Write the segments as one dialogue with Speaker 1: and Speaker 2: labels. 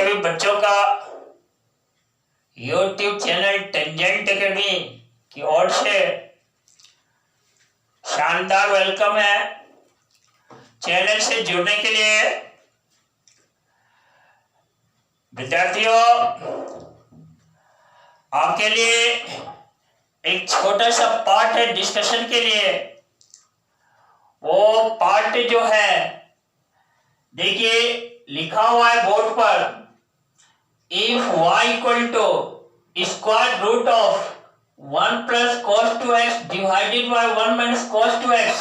Speaker 1: सभी बच्चों का YouTube चैनल टेंजेंट एकेडमी की ओर से शानदार वेलकम है। चैनल से जुड़ने के लिए विद्यार्थियों आपके लिए एक छोटा सा पार्ट है डिस्कशन के लिए। वो पार्ट जो है देखिए लिखा हुआ है बोर्ड पर, if y equal to square root of 1 plus cos 2x divided by 1 minus cos 2x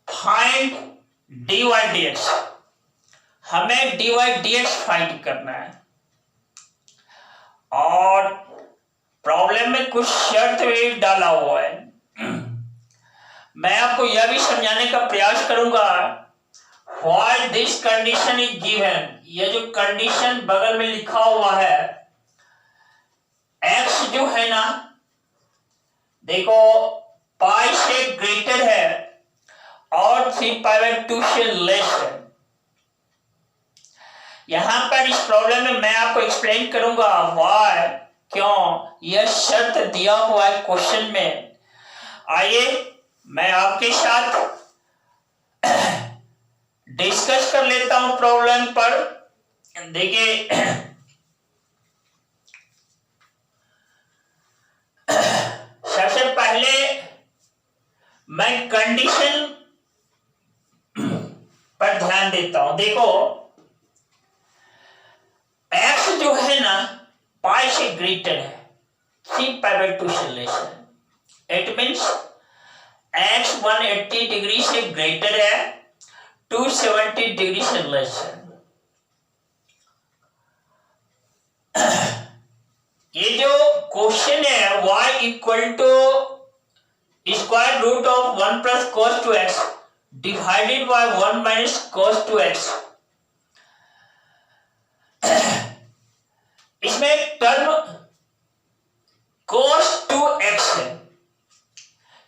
Speaker 1: find dy dx। हमें dy dx फाइंड करना है और प्रॉब्लम में कुछ शर्त भी डाला हुआ है। मैं आपको यह भी समझाने का प्रयास करूंगा why this condition is given. यह जो कंडीशन बगल में लिखा हुआ है, x जो है ना देखो पाई से ग्रेटर है और 3π/2 से लेस है। यहां पर इस प्रॉब्लम में मैं आपको एक्सप्लेन करूंगा व्हाई, क्यों यह शर्त दिया हुआ है क्वेश्चन में। आइए मैं आपके साथ डिस्कस कर लेता हूं प्रॉब्लम पर। देखिए सबसे पहले मैं कंडीशन पर ध्यान देता हूं। देखो x जो है ना पाई से ग्रेटर है, 3π/2 से लेस है। इट मीन्स x 180 डिग्री से ग्रेटर है, 270 डिग्री से लेस है। ये जो क्वेश्चन है y equal to square root of 1 plus cos 2x divided by 1 minus cos 2x, इसमें टर्म cos 2x है,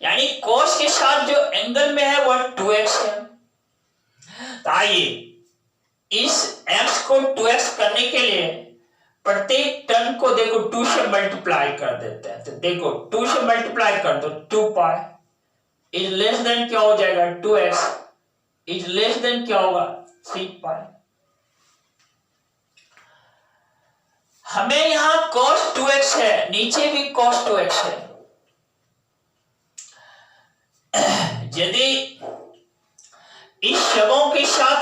Speaker 1: यानी cos के साथ जो एंगल में है वह 2x है। तो आइए इस x को 2x करने के लिए प्रत्येक टर्म को देखो 2 से मल्टीप्लाई कर देते हैं। तो देखो 2 से मल्टीप्लाई कर दो, 2π इज लेस देन क्या हो जाएगा 2x इज लेस देन क्या होगा 3π। हमें यहां cos 2x है, नीचे भी cos 2x है। यदि इस शब्दों के साथ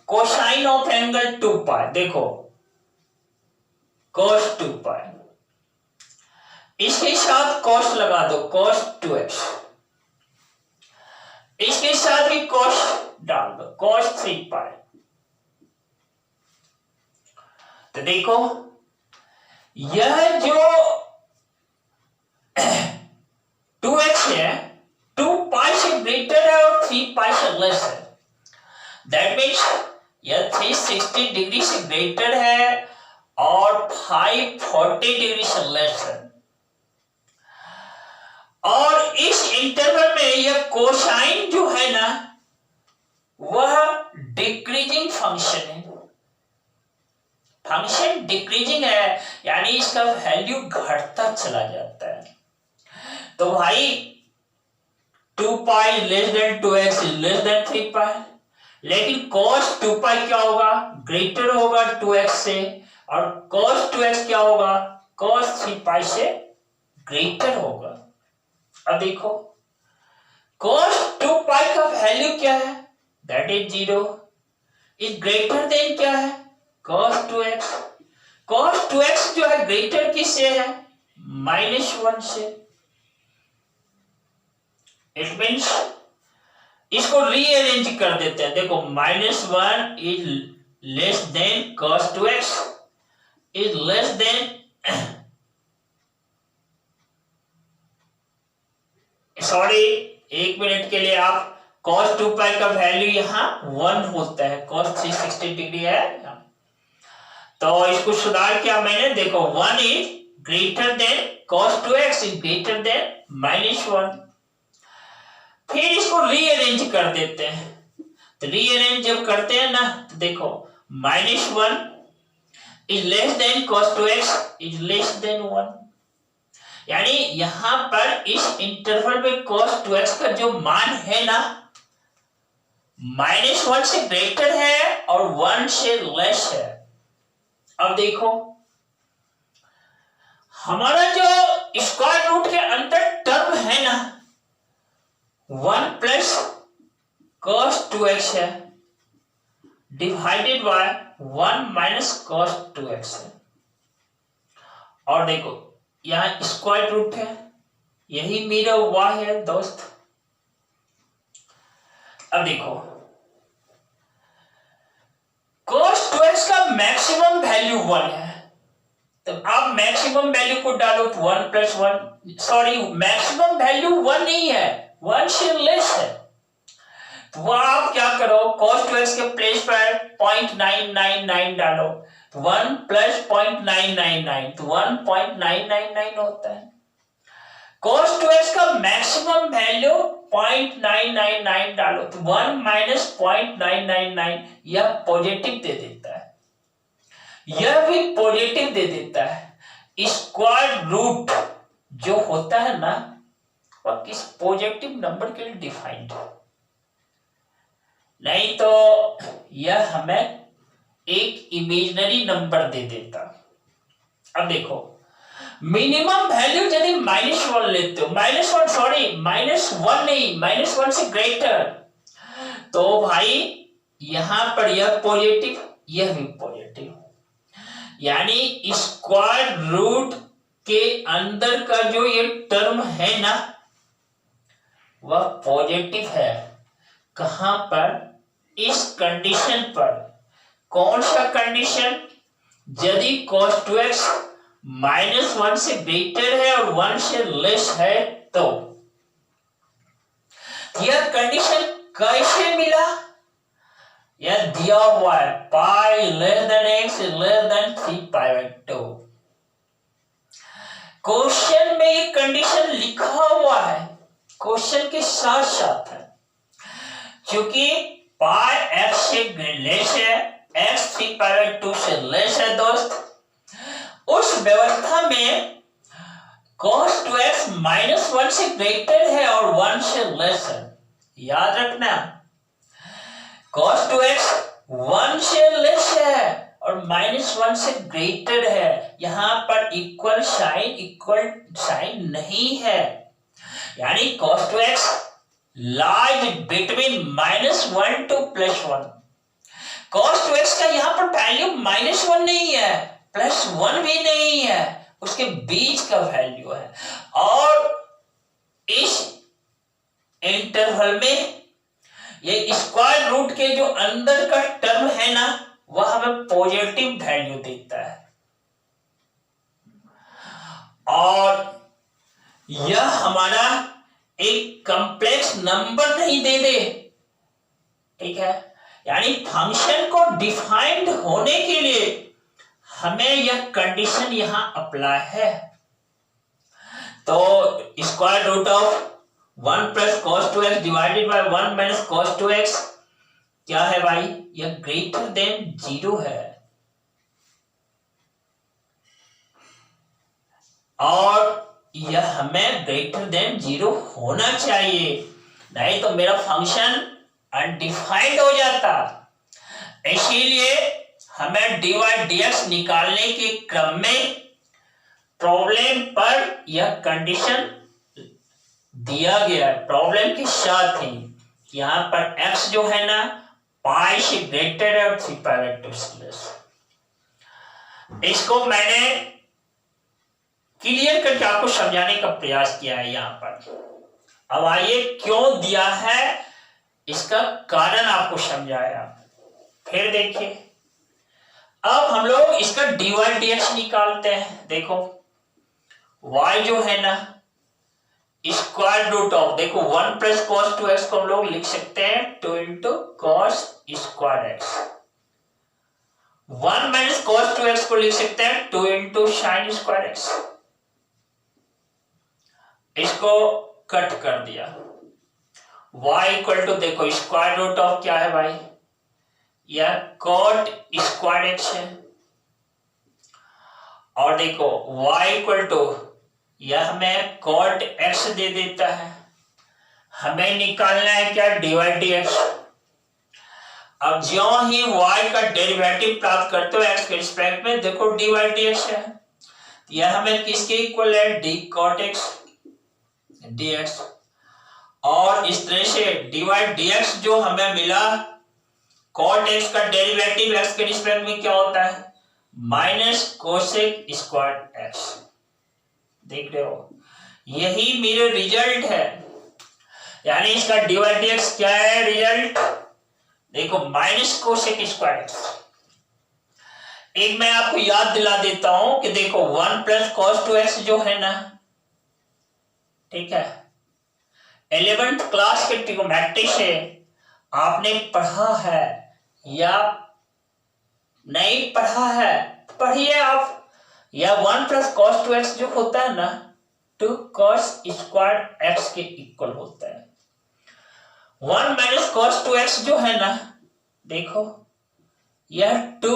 Speaker 1: कोसाइन ऑफ एंगल 2π, देखो cos 2π, इसके साथ cos लगा दो cos 2x, इसके साथ भी cos डाल दो cos 3π। तो देखो यह जो 2x है 2π से ग्रेटर है और 3π से लेस है। दैट मीन्स यह 360 डिग्री से ग्रेटर है और 540 डिग्री से लेस है। और इस इंटरवल में यह कोसाइन जो है ना वह डिक्रीजिंग फंक्शन है। फंक्शन डिक्रीजिंग है यानी इसका वैल्यू घटता चला जाता है। तो भाई 2π less than 2x less than 3π, लेकिन cos 2π क्या होगा ग्रेटर होगा 2x से, और cos 2x क्या होगा cos 3π से ग्रेटर होगा। अब देखो cos 2π का वैल्यू क्या है, that is 0 is greater than क्या है cos 2x। cos 2x जो है ग्रेटर किससे है -1 से। इट मीन्स इसको रीअरेंज कर देते हैं। देखो -1 is less than cos 2x is less than sorry एक मिनट के लिए आप cos 2π का वैल्यू यहां 1 होता है, cos 360 डिग्री है तो इसको सुधार किया मैंने। देखो 1 is greater than cos 2x is greater than -1। फिर इसको रीअरेंज कर देते हैं। तो रीअरेंज जब करते हैं ना तो देखो -1 is less than cos 2x is less than 1। यानी यहां पर इस इंटरवल में cos 2x का जो मान है ना -1 से ग्रेटर है और 1 से लेस है। अब देखो हमारा जो स्क्वायर रूट के अंदर टर्म है ना 1 प्लस cos 2x है divided by 1 minus cos 2x है। और देखो यहां स्क्वायर रूट है, यही मेरा y है दोस्त। अब देखो cos 2x का मैक्सिमम वैल्यू 1 है, तो आप मैक्सिमम वैल्यू को डालो तो 1 प्लस 1, सॉरी मैक्सिमम वैल्यू 1 नहीं है, 1 से लेस है। तो वो आप क्या करो cos 2x के प्लेस पर 0.999 डालो तो 1 प्लस 0.999 तो 1.999 होता है। cos 2x का मैक्सिमम वैल्यू 0.999 डालो तो 1 माइनस 0.999 यह पॉजिटिव दे देता है, यह भी पॉजिटिव दे देता है। स्क्वायर रूट जो होता है ना वह किस पॉजिटिव नंबर के लिए डिफाइंड है, नहीं तो यह हमें एक इमेजिनरी नंबर दे देता। अब देखो मिनिमम वैल्यू यदि -1 लेते हो, -1 सॉरी -1 नहीं, -1 से ग्रेटर, तो भाई यहां पर यह पॉजिटिव यह भी पॉजिटिव, यानी स्क्वायर रूट के अंदर का जो ये टर्म है ना वह पॉजिटिव है। कहां पर? इस कंडीशन पर। कौन सा कंडीशन? यदि cos 2x -1 से ग्रेटर है और 1 से लेस है तो। यह कंडीशन कैसे मिला? यह दिया हुआ है pi less than x less than 3π/2। Question में ये कंडीशन लिखा हुआ है, क्वेश्चन के साथ साथ है, क्योंकि पाई x से लेस है, x 3π/2 से लेस है दोस्त। उस व्यवस्था में cos 2x -1 से ग्रेटर है और 1 से लेस है। याद रखना cos 2x 1 से लेस है और -1 से ग्रेटर है। यहां पर इक्वल साइन नहीं है, यानी cos 2x lies between -1 to +1। cos 2x का यहां पर वैल्यू -1 नहीं है, +1 भी नहीं है, उसके बीच का वैल्यू है। और इस इंटरवल में ये स्क्वायर रूट के जो अंदर का टर्म है ना वह हमें पॉजिटिव वैल्यू देता है, और यह हमारा एक कॉम्प्लेक्स नंबर नहीं दे दे, ठीक है। यानी फंक्शन को डिफाइंड होने के लिए हमें यह कंडीशन यहां अप्लाई है। तो square root of 1 plus cos 2x divided by 1 minus cos 2x क्या है भाई? यह ग्रेटर देन 0 है, और यह हमें ग्रेटर देन 0 होना चाहिए, नहीं तो मेरा फंक्शन अनडिफाइंड हो जाता। इसीलिए हमें dy dx निकालने के क्रम में प्रॉब्लम पर यह कंडीशन दिया गया, प्रॉब्लम के साथ ही यहां पर x जो है ना पाई से ग्रेटर है और 3π/2 से लेस। इसको मैंने क्लियर करके आपको समझाने का प्रयास किया है यहां पर। अब आइए क्यों दिया है इसका कारण आपको समझाया, फिर देखिए। अब हम लोग इसका dy dx निकालते हैं। देखो y जो है ना स्क्वायर रूट ऑफ, देखो 1 प्लस cos 2x को हम लोग लिख सकते हैं 2 into cos square x, 1 minus cos 2x को लिख सकते हैं 2 इंटू साइन स्क्वायर x। इसको कट कर दिया, y इक्वल टू देखो स्क्वायर रूट ऑफ क्या है भाई, यह cot स्क्वायर x है। और देखो y इक्वल टू यह हमें cot x दे देता है। हमें निकालना है क्या, dy dx। अब ज्यों ही y का डेरिवेटिव प्राप्त करते हो x के रिस्पेक्ट में, देखो dy dx है, यह हमें किसके इक्वल है, d cot x dx। और इस तरह से dy dx जो हमें मिला, cot x का डेरिवेटिव x के रिस्पेक्ट में क्या होता है, माइनस कोसेक स्क्वायर x। देख रहे हो, यही मेरे रिजल्ट है, यानी इसका dy dx क्या है रिजल्ट, देखो माइनस कोसेक स्क्वायर x। एक मैं आपको याद दिला देता हूं कि देखो 1 प्लस cos 2x जो है ना, ठीक है, 11th क्लास के ट्रिगोनोमेट्री से आपने पढ़ा है या नहीं पढ़ा है, पढ़िए आप। या 1 प्लस cos 2x जो होता है ना, 2 cos स्क्वायर x के इक्वल होता है। 1 माइनस cos 2x जो है ना, देखो यह 2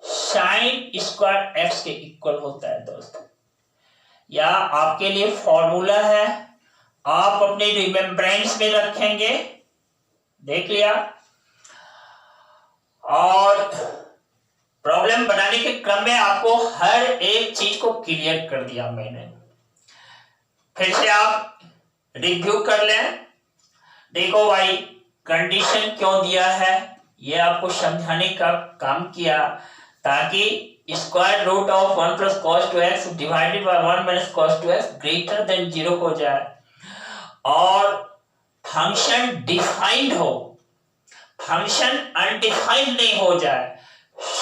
Speaker 1: sin स्क्वायर x के इक्वल होता है दोस्त। या आपके लिए फॉर्मूला है, आप अपने रिमेम्बरेंस में रखेंगे, देख लिया। और प्रॉब्लम बनाने के क्रम में आपको हर एक चीज को क्लियर कर दिया मैंने। फिर से आप रिव्यू कर लें। देखो भाई, कंडीशन क्यों दिया है ये आपको समझाने का काम किया, ताकि square root of 1 plus cos 2x divided by 1 minus cos 2x greater than 0 हो जाए और फंक्शन डिफाइंड हो, फंक्शन अनडिफाइंड नहीं हो जाए।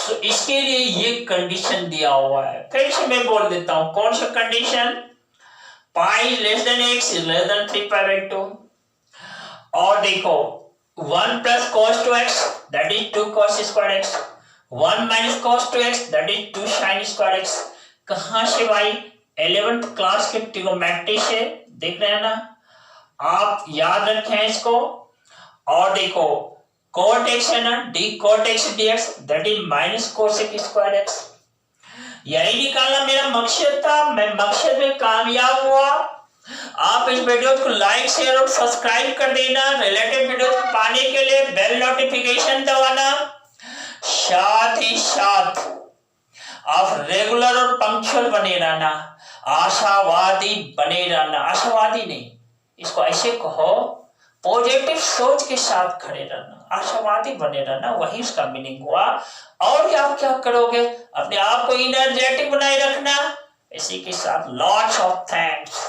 Speaker 1: तो इसके लिए ये कंडीशन दिया हुआ है। फिर से मैं बोल देता हूं, कौन सा condition, pi less than x less than 3π/2। और देखो 1 plus cos 2x that is 2 cos square x, 1 minus cos 2x that is 2 sin square x। कहां से भाई, 11th क्लास के ट्रिगोनोमेट्री से, देख रहे हैं ना, आप याद रखें इसको। और देखो cot x है ना, d cot x dx that is minus cosec square x। यही निकालना मेरा मकसद था, मैं मकसद में कामयाब हुआ। आप इस वीडियो को लाइक शेयर और सब्सक्राइब कर देना। रिलेटेड वीडियो पाने के लिए बेल नोटिफिकेशन दबाना, साथ ही साथ आप रेगुलर और पंक्चुअल बने रहना, आशावादी बने रहना। आशावादी नहीं, इसको ऐसे कहो, पॉजिटिव सोच के साथ खड़े रहना, आशावादी बने रहना, वही उसका मीनिंग हुआ। और क्या करोगे, अपने आप को एनर्जेटिक बनाए रखना। इसी के साथ लॉट्स ऑफ थैंक्स।